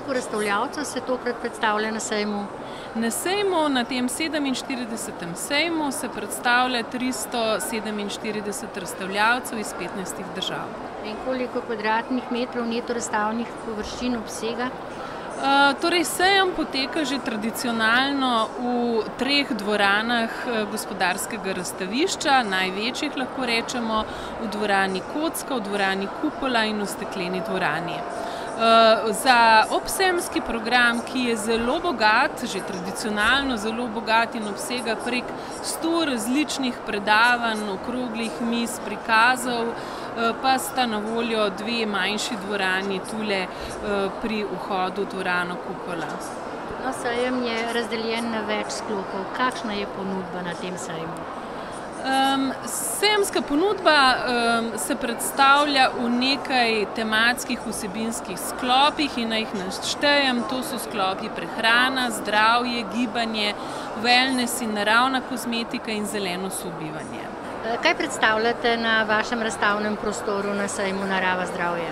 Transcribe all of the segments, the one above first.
Koliko razstavljavcev se tokrat predstavlja na sejmu? Na sejmu, na tem 47. sejmu, se predstavlja 347 razstavljavcev iz 15 držav. In koliko kvadratnih metrov neto razstavnih površin obsega? Torej, sejem poteka že tradicionalno v 3 dvoranah gospodarskega razstavišča, največjih lahko rečemo, v dvorani Kocka, v dvorani Kupola in v Stekleni dvorani. Za obsejemski program, ki je zelo bogat, že tradicionalno zelo bogat in obsega prek 100 različnih predavanj, okroglih miz, prikazov, pa sta na voljo 2 manjši dvorani tule pri vhodu v dvorano Kupola. No, sejem je razdeljen na več sklopov. Kakšna je ponudba na tem sejmu? Sejemska ponudba se predstavlja v nekaj tematskih vsebinskih sklopih in naj jih naštejem. To so sklopi prehrana, zdravje, gibanje, wellness in naravna kozmetika in zeleno sobivanje. Kaj predstavljate na vašem razstavnem prostoru na sejmu Narava zdravje?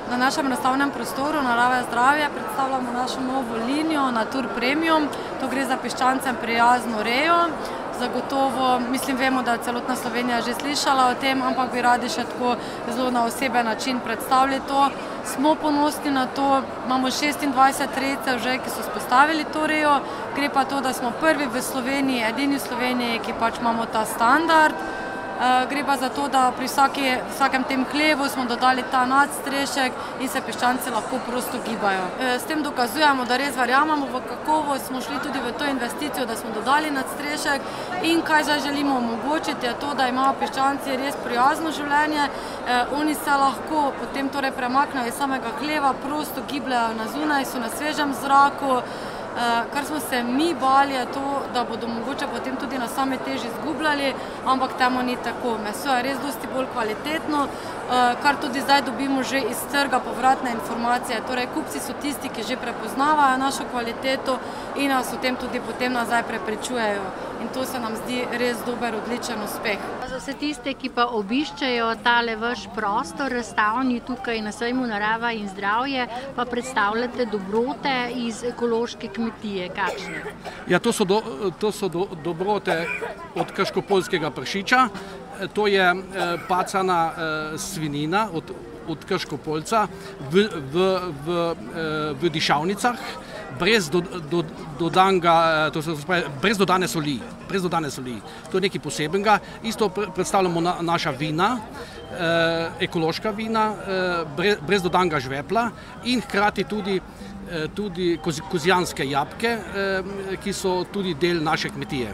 Na našem razstavnem prostoru Narava zdravje predstavljamo našo novo linijo Natur Premium. To gre za piščancem prijazno rejo. Zagotovo, vemo, da je celotna Slovenija že slišala o tem, ampak bi radi še tako zelo na oseben način predstavili to. Smo ponosni na to, imamo 26 rejcev že, ki so vzpostavili to rejo. Gre pa to, da smo prvi v Sloveniji, edini v Sloveniji, ki pač imamo ta standard. Gre pa za to, da pri vsakem tem hlevu smo dodali ta nadstrešek in se piščanci lahko prosto gibajo. S tem dokazujemo, da res verjamemo v kakovost, smo šli tudi v to investicijo, da smo dodali nadstrešek in kaj zdaj želimo omogočiti je to, da imajo piščanci res prijazno življenje. Oni se lahko potem premaknejo iz samega hleva, prosto gibljajo na zunaj, so na svežem zraku. Kar smo se mi bali je to, da bodo mogoče potem tudi na sami teži izgubljali, ampak temu ni tako. Meso je res dosti bolj kvalitetno, kar tudi zdaj dobimo že iz trga povratne informacije. Torej, kupci so tisti, ki že prepoznavajo našo kvaliteto in nas o tem tudi potem nazaj prepričujejo. In to se nam zdi res dober, odličen uspeh. Za vse tiste, ki pa obiščejo tale vaš prostor razstavni tukaj na sejmu Narava in zdravje, pa predstavljate dobrote iz ekološke kmetije. Kakšne? Ja, to so dobrote od krškopoljskega pršiča. To je pacana svinjina od Krškopolca v dišavnicah, brez dodane soli. To je nekaj posebenega. Isto predstavljamo naša vina, ekološka vina, brez dodanega žvepla in hkrati tudi kozjanske jabke, ki so tudi del naše kmetije.